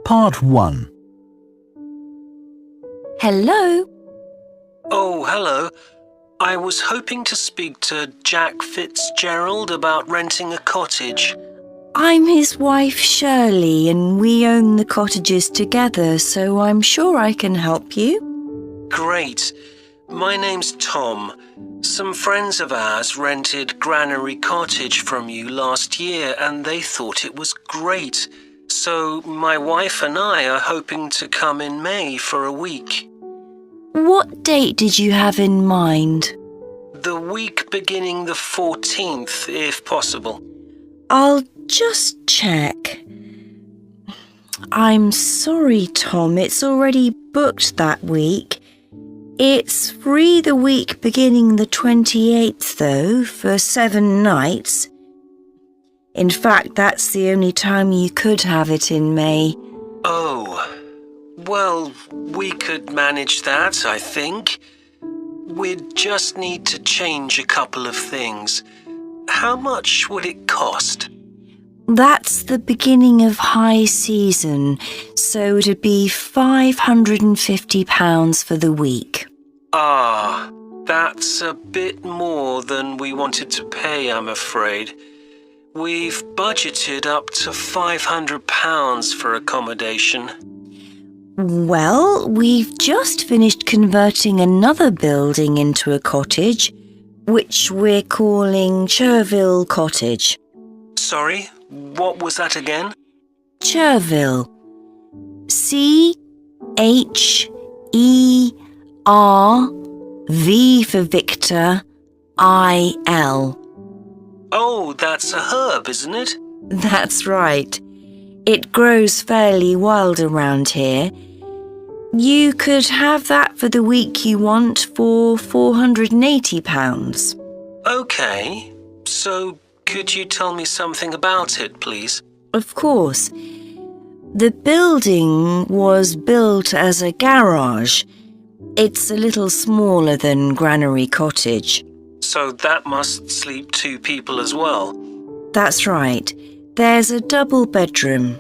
Part 1. Hello? Oh, hello. I was hoping to speak to Jack Fitzgerald about renting a cottage. I'm his wife Shirley and we own the cottages together, so I'm sure I can help you. Great. My name's Tom. Some friends of ours rented Granary Cottage from you last year and they thought it was great. So my wife and I are hoping to come in May for a week. What date did you have in mind? The week beginning the 14th, if possible. I'll just check. I'm sorry, Tom, it's already booked that week. It's free the week beginning the 28th, though, for 7 nights. In fact, that's the only time you could have it in May. Oh, well, we could manage that, I think. We'd just need to change a couple of things. How much would it cost? That's the beginning of high season, so it'd be £550 for the week. Ah, that's a bit more than we wanted to pay, I'm afraid. We've budgeted up to £500 for accommodation. Well, we've just finished converting another building into a cottage, which we're calling Cherville Cottage. Sorry, what was that again? Cherville. C-H-E-R-V for Victor, I-L. Oh, that's a herb, isn't it? That's right. It grows fairly wild around here. You could have that for the week you want for £480. Okay, so could you tell me something about it, please? Of course. The building was built as a garage. It's a little smaller than Granary Cottage. So that must sleep 2 people as well. That's right. There's a double bedroom.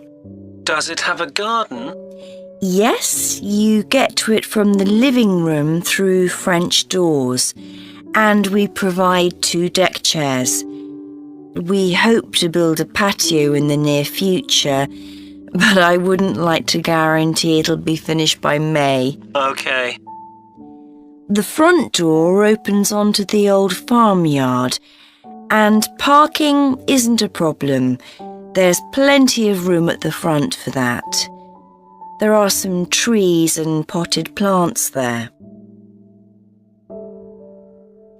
Does it have a garden? Yes, you get to it from the living room through French doors, and we provide 2 deck chairs. We hope to build a patio in the near future, but I wouldn't like to guarantee it'll be finished by May. Okay. The front door opens onto the old farmyard, and parking isn't a problem. There's plenty of room at the front for that. There are some trees and potted plants there.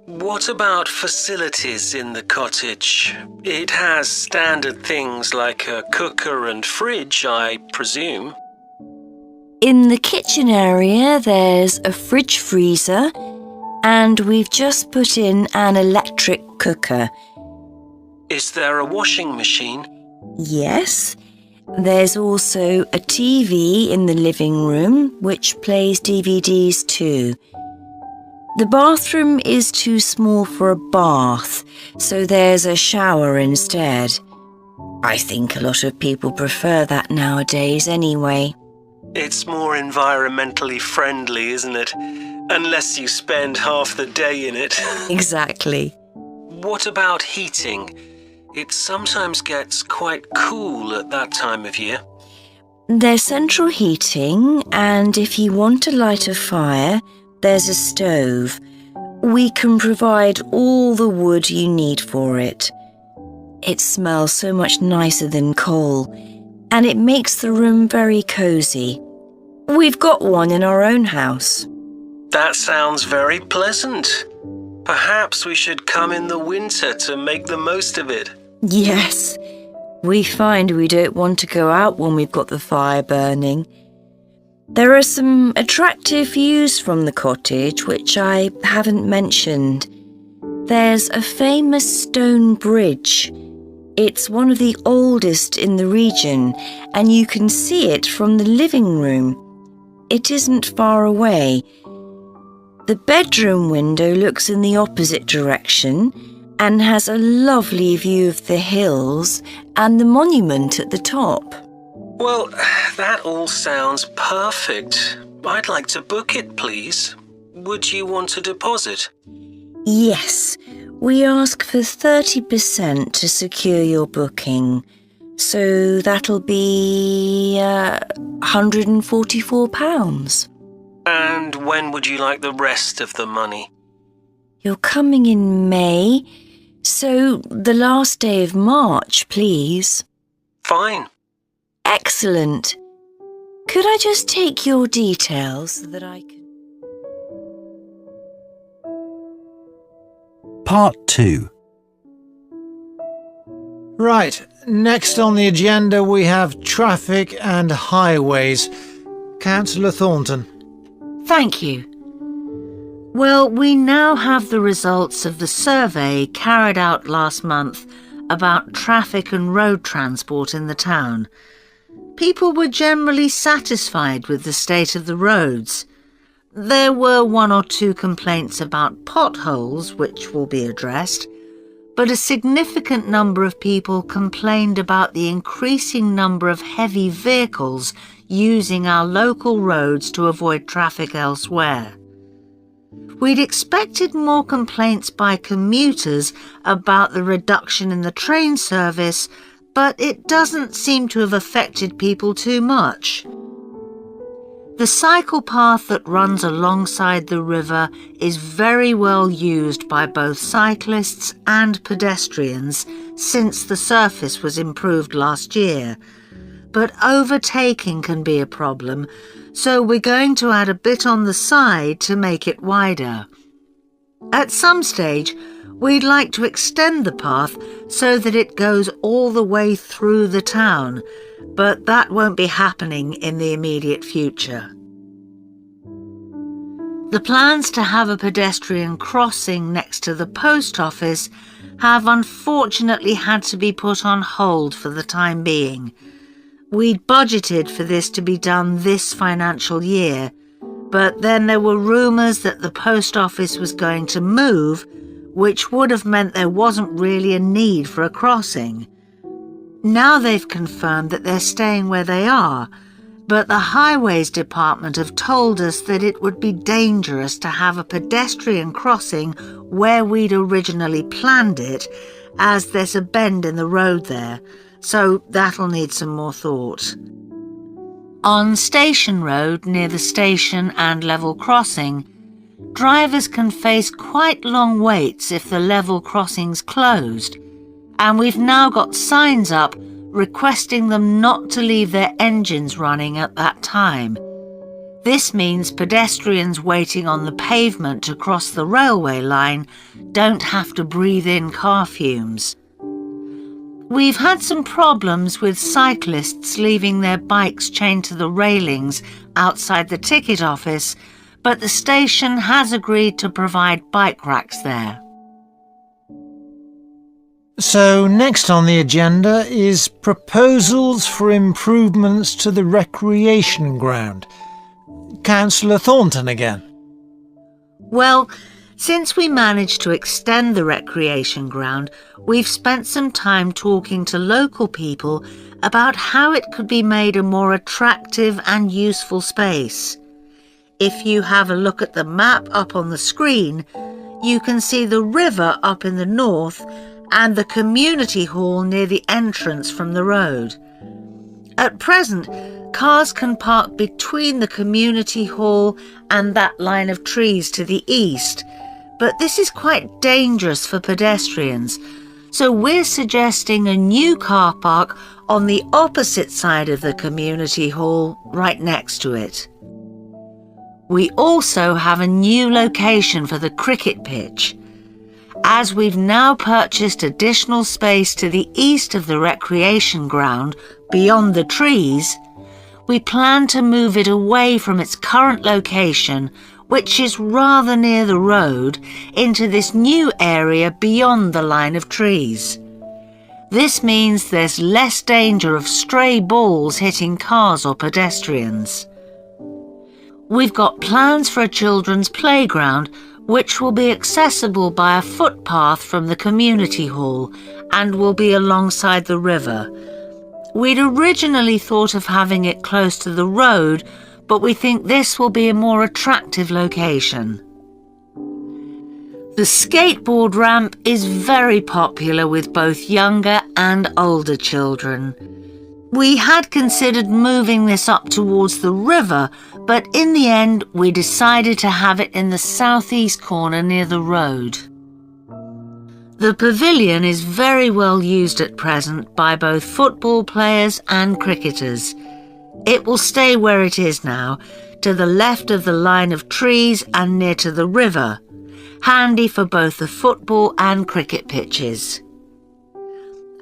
What about facilities in the cottage? It has standard things like a cooker and fridge, I presume. In the kitchen area, there's a fridge freezer, and we've just put in an electric cooker. Is there a washing machine? Yes. There's also a TV in the living room, which plays DVDs too. The bathroom is too small for a bath, so there's a shower instead. I think a lot of people prefer that nowadays anyway. It's more environmentally friendly, isn't it? Unless you spend half the day in it. Exactly. What about heating? It sometimes gets quite cool at that time of year. There's central heating, and if you want to light a fire, there's a stove. We can provide all the wood you need for it. It smells so much nicer than coal, and it makes the room very cosy. We've got one in our own house. That sounds very pleasant. Perhaps we should come in the winter to make the most of it. Yes, we find we don't want to go out when we've got the fire burning. There are some attractive views from the cottage which I haven't mentioned. There's a famous stone bridge. It's one of the oldest in the region, and you can see it from the living room. It isn't far away. The bedroom window looks in the opposite direction and has a lovely view of the hills and the monument at the top. Well, that all sounds perfect. I'd like to book it, please. Would you want a deposit? Yes, we ask for 30% to secure your booking. So that'll be £144. And when would you like the rest of the money? You're coming in May, so the last day of March, please. Fine. Excellent. Could I just take your details so that I can... Part 2. Right, next on the agenda we have traffic and highways. Councillor Thornton. Thank you. Well, we now have the results of the survey carried out last month about traffic and road transport in the town. People were generally satisfied with the state of the roads. There were 1 or 2 complaints about potholes, which will be addressed, but a significant number of people complained about the increasing number of heavy vehicles using our local roads to avoid traffic elsewhere. We'd expected more complaints by commuters about the reduction in the train service, but it doesn't seem to have affected people too much. The cycle path that runs alongside the river is very well used by both cyclists and pedestrians since the surface was improved last year. But overtaking can be a problem, so we're going to add a bit on the side to make it wider. At some stage, we'd like to extend the path so that it goes all the way through the town, but that won't be happening in the immediate future. The plans to have a pedestrian crossing next to the post office have unfortunately had to be put on hold for the time being. We'd budgeted for this to be done this financial year, but then there were rumours that the post office was going to move, which would have meant there wasn't really a need for a crossing. Now they've confirmed that they're staying where they are, but the Highways Department have told us that it would be dangerous to have a pedestrian crossing where we'd originally planned it, as there's a bend in the road there, so that'll need some more thought. On Station Road, near the station and level crossing, drivers can face quite long waits if the level crossing's closed, and we've now got signs up requesting them not to leave their engines running at that time. This means pedestrians waiting on the pavement to cross the railway line don't have to breathe in car fumes. We've had some problems with cyclists leaving their bikes chained to the railings outside the ticket office, but the station has agreed to provide bike racks there. So next on the agenda is proposals for improvements to the recreation ground. Councillor Thornton again. Well, since we managed to extend the recreation ground, we've spent some time talking to local people about how it could be made a more attractive and useful space. If you have a look at the map up on the screen, you can see the river up in the north and the community hall near the entrance from the road. At present, cars can park between the community hall and that line of trees to the east, but this is quite dangerous for pedestrians, so we're suggesting a new car park on the opposite side of the community hall, right next to it. We also have a new location for the cricket pitch. As we've now purchased additional space to the east of the recreation ground, beyond the trees, we plan to move it away from its current location, which is rather near the road, into this new area beyond the line of trees. This means there's less danger of stray balls hitting cars or pedestrians. We've got plans for a children's playground, which will be accessible by a footpath from the community hall and will be alongside the river. We'd originally thought of having it close to the road, but we think this will be a more attractive location. The skateboard ramp is very popular with both younger and older children. We had considered moving this up towards the river, but in the end we decided to have it in the southeast corner near the road. The pavilion is very well used at present by both football players and cricketers. It will stay where it is now, to the left of the line of trees and near to the river, handy for both the football and cricket pitches.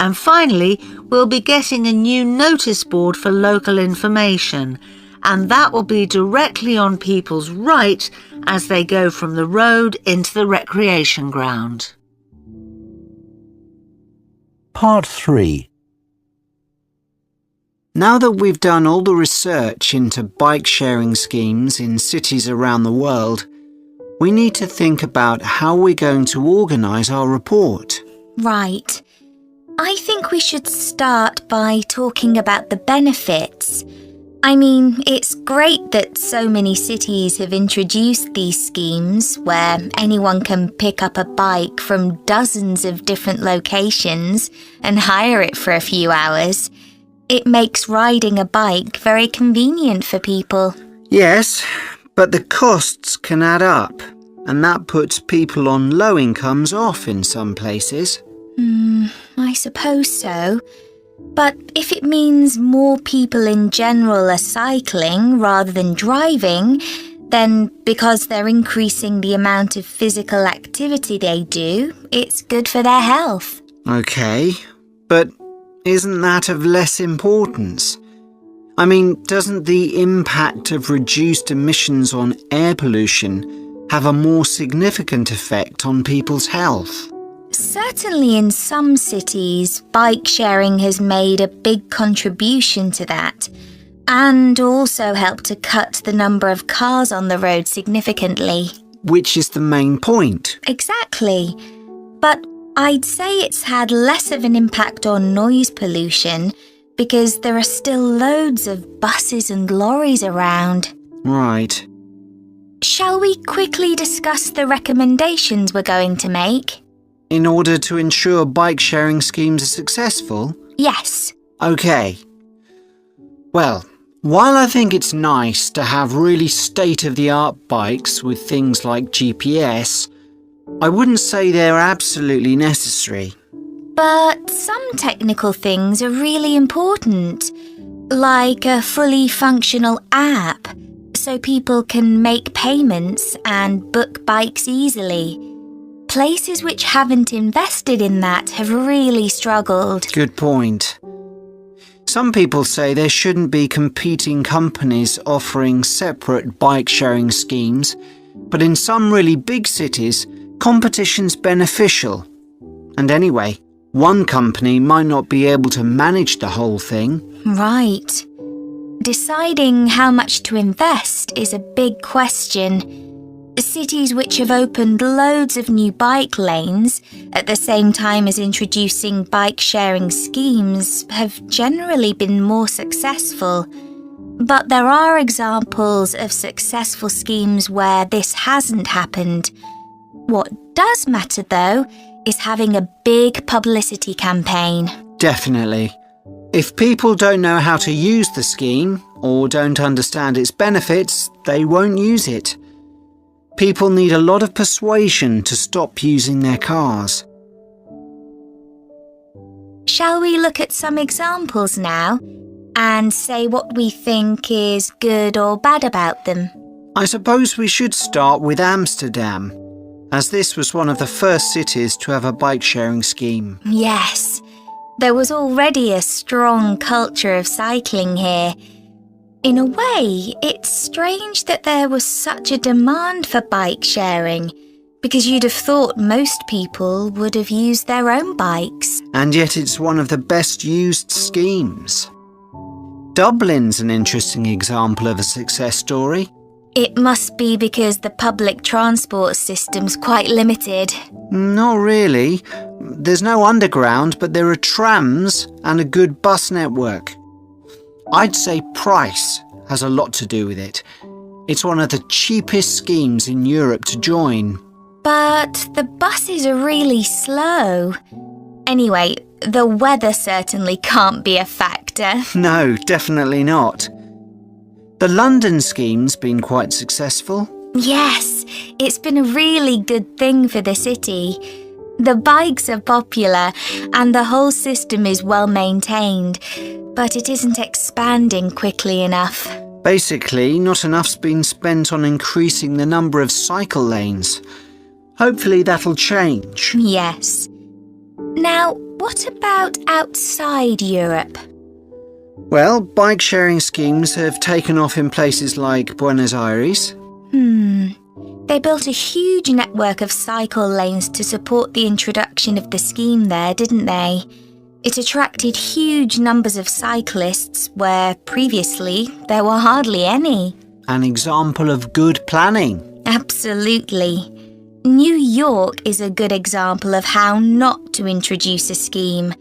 And finally, we'll be getting a new notice board for local information, and that will be directly on people's right as they go from the road into the recreation ground. Part 3. Now that we've done all the research into bike sharing schemes in cities around the world, we need to think about how we're going to organise our report. Right. I think we should start by talking about the benefits. I mean, it's great that so many cities have introduced these schemes where anyone can pick up a bike from dozens of different locations and hire it for a few hours. It makes riding a bike very convenient for people. Yes, but the costs can add up, and that puts people on low incomes off in some places. I suppose so. But if it means more people in general are cycling rather than driving, then because they're increasing the amount of physical activity they do, it's good for their health. Okay, but isn't that of less importance? I mean, doesn't the impact of reduced emissions on air pollution have a more significant effect on people's health? Certainly in some cities, bike sharing has made a big contribution to that, and also helped to cut the number of cars on the road significantly. Which is the main point. Exactly. But I'd say it's had less of an impact on noise pollution because there are still loads of buses and lorries around. Right. Shall we quickly discuss the recommendations we're going to make? In order to ensure bike sharing schemes are successful? Yes. Okay. Well, while I think it's nice to have really state-of-the-art bikes with things like GPS, I wouldn't say they're absolutely necessary. But some technical things are really important, like a fully functional app, so people can make payments and book bikes easily. Places which haven't invested in that have really struggled. Good point. Some people say there shouldn't be competing companies offering separate bike-sharing schemes, but in some really big cities, competition's beneficial. And anyway, one company might not be able to manage the whole thing. Right. Deciding how much to invest is a big question. Cities which have opened loads of new bike lanes at the same time as introducing bike-sharing schemes have generally been more successful. But there are examples of successful schemes where this hasn't happened. What does matter, though, is having a big publicity campaign. Definitely. If people don't know how to use the scheme or don't understand its benefits, they won't use it. People need a lot of persuasion to stop using their cars. Shall we look at some examples now and say what we think is good or bad about them? I suppose we should start with Amsterdam, as this was one of the first cities to have a bike-sharing scheme. Yes, there was already a strong culture of cycling here. In a way, it's strange that there was such a demand for bike sharing, because you'd have thought most people would have used their own bikes. And yet it's one of the best used schemes. Dublin's an interesting example of a success story. It must be because the public transport system's quite limited. Not really. there's no underground, but there are trams and a good bus network. I'd say price has a lot to do with it. It's one of the cheapest schemes in Europe to join. But the buses are really slow. Anyway, the weather certainly can't be a factor. No, definitely not. The London scheme's been quite successful. Yes, it's been a really good thing for the city. The bikes are popular and the whole system is well maintained, but it isn't expanding quickly enough. Basically, not enough's been spent on increasing the number of cycle lanes. Hopefully that'll change. Yes. Now, what about outside Europe? Well, bike sharing schemes have taken off in places like Buenos Aires. They built a huge network of cycle lanes to support the introduction of the scheme there, didn't they? It attracted huge numbers of cyclists where previously there were hardly any. An example of good planning. Absolutely. New York is a good example of how not to introduce a scheme.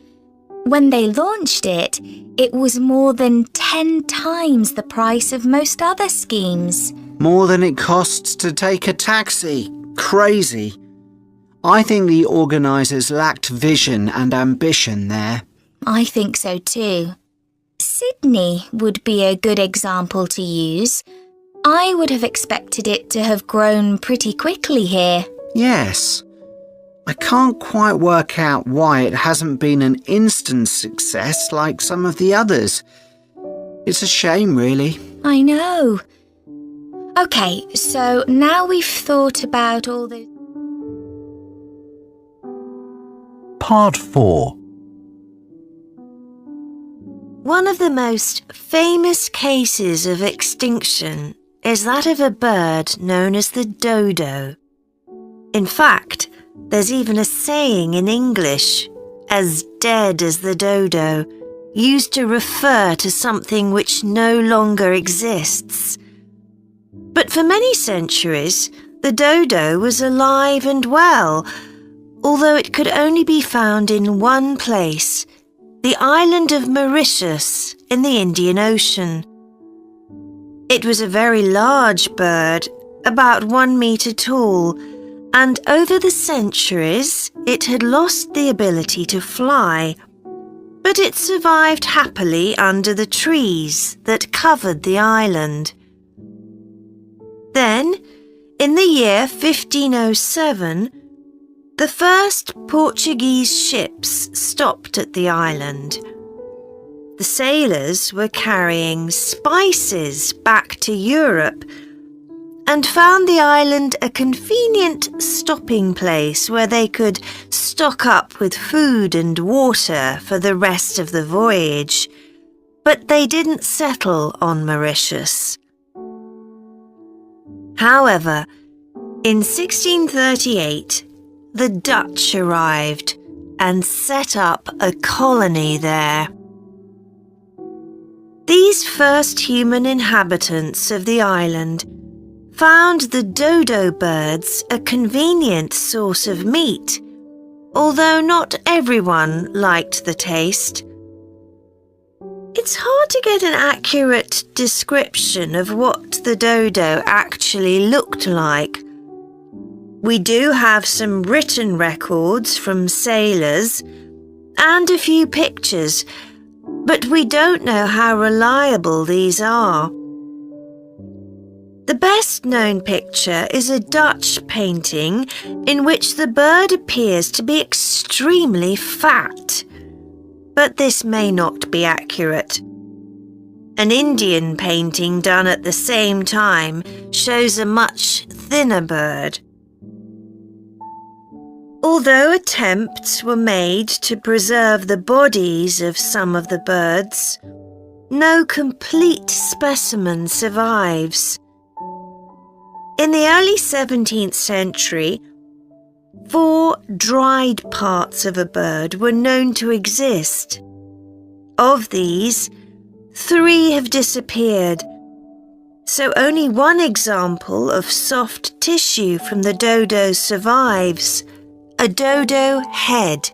When they launched it, it was more than 10 times the price of most other schemes. More than it costs to take a taxi. Crazy. I think the organisers lacked vision and ambition there. I think so too. Sydney would be a good example to use. I would have expected it to have grown pretty quickly here. Yes. I can't quite work out why it hasn't been an instant success like some of the others. It's a shame, really. I know. OK, so now we've thought about all the... Part 4. One of the most famous cases of extinction is that of a bird known as the dodo. In fact, there's even a saying in English, as dead as the dodo, used to refer to something which no longer exists. But for many centuries, the dodo was alive and well, although it could only be found in one place, the island of Mauritius in the Indian Ocean. It was a very large bird, about 1 metre tall, and over the centuries it had lost the ability to fly, but it survived happily under the trees that covered the island. Then, in the year 1507, the first Portuguese ships stopped at the island. The sailors were carrying spices back to Europe and found the island a convenient stopping place where they could stock up with food and water for the rest of the voyage. But they didn't settle on Mauritius. However, in 1638, the Dutch arrived and set up a colony there. These first human inhabitants of the island found the dodo birds a convenient source of meat, although not everyone liked the taste. It's hard to get an accurate description of what the dodo actually looked like. We do have some written records from sailors and a few pictures, but we don't know how reliable these are. The best known picture is a Dutch painting in which the bird appears to be extremely fat, but this may not be accurate. An Indian painting done at the same time shows a much thinner bird. Although attempts were made to preserve the bodies of some of the birds, no complete specimen survives. In the early 17th century, 4 dried parts of a bird were known to exist. Of these, 3 have disappeared, so only one example of soft tissue from the dodo survives, a dodo head.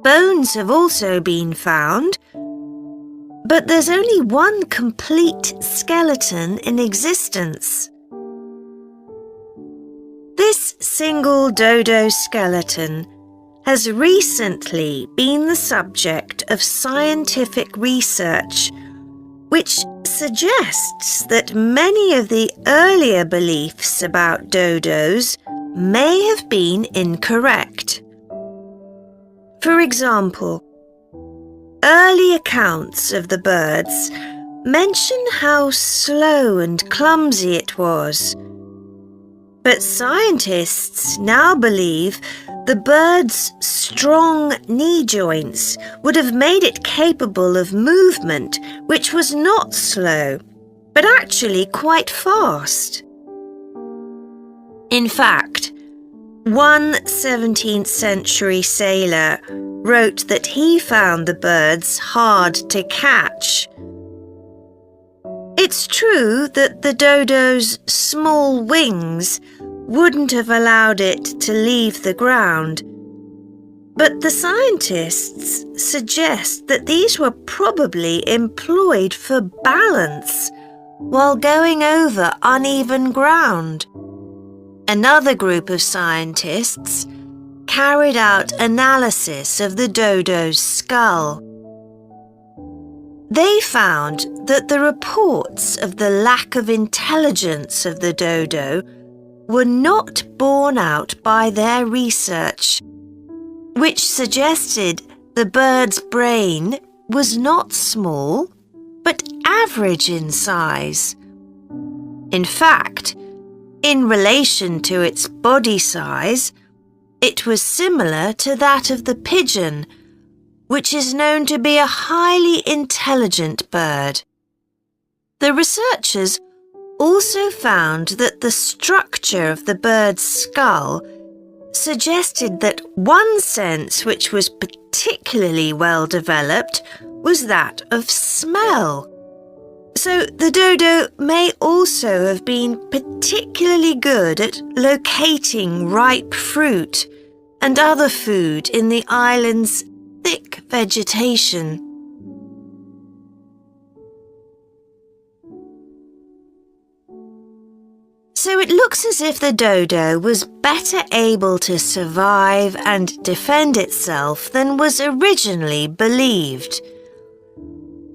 Bones have also been found, but there's only one complete skeleton in existence. This single dodo skeleton has recently been the subject of scientific research, which suggests that many of the earlier beliefs about dodos may have been incorrect. For example, early accounts of the birds mention how slow and clumsy it was. But scientists now believe the bird's strong knee joints would have made it capable of movement which was not slow, but actually quite fast. In fact, one 17th century sailor wrote that he found the birds hard to catch. It's true that the dodo's small wings wouldn't have allowed it to leave the ground, but the scientists suggest that these were probably employed for balance while going over uneven ground. Another group of scientists carried out analysis of the dodo's skull. They found that the reports of the lack of intelligence of the dodo were not borne out by their research, which suggested the bird's brain was not small, but average in size. In fact, in relation to its body size, it was similar to that of the pigeon, which is known to be a highly intelligent bird. The researchers also found that the structure of the bird's skull suggested that one sense which was particularly well developed was that of smell. So the dodo may also have been particularly good at locating ripe fruit and other food in the island's thick vegetation. So it looks as if the dodo was better able to survive and defend itself than was originally believed.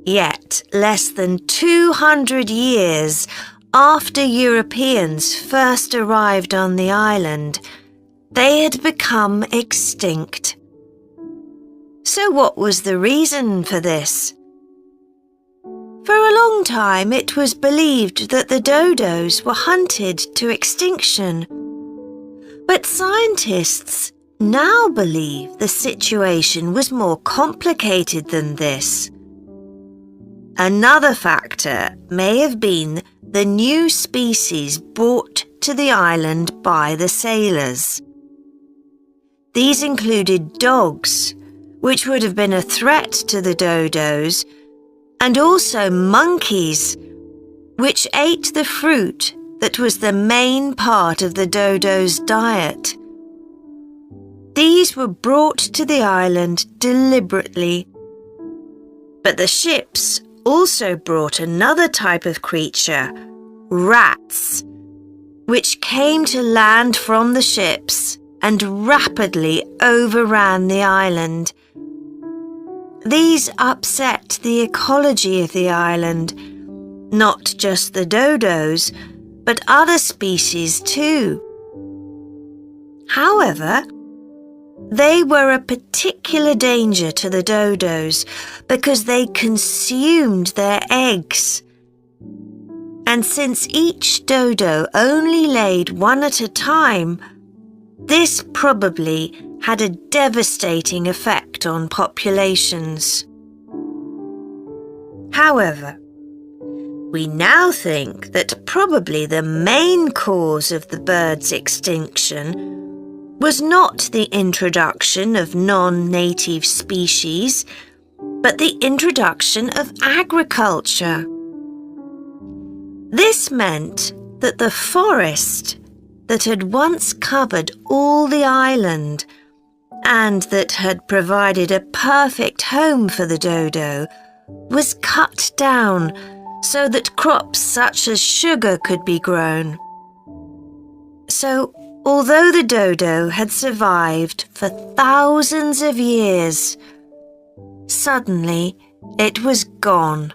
Yet, less than 200 years after Europeans first arrived on the island, they had become extinct. So what was the reason for this? For a long time it was believed that the dodos were hunted to extinction. But scientists now believe the situation was more complicated than this. Another factor may have been the new species brought to the island by the sailors. These included dogs, which would have been a threat to the dodos, and also monkeys, which ate the fruit that was the main part of the dodo's diet. These were brought to the island deliberately. But the ships also brought another type of creature, rats, which came to land from the ships and rapidly overran the island. These upset the ecology of the island, not just the dodos, but other species too. However, they were a particular danger to the dodos because they consumed their eggs. And since each dodo only laid one at a time, this probably had a devastating effect on populations. However, we now think that probably the main cause of the bird's extinction was not the introduction of non-native species, but the introduction of agriculture. This meant that the forest that had once covered all the island and that had provided a perfect home for the dodo, was cut down so that crops such as sugar could be grown. So, although the dodo had survived for thousands of years, suddenly it was gone.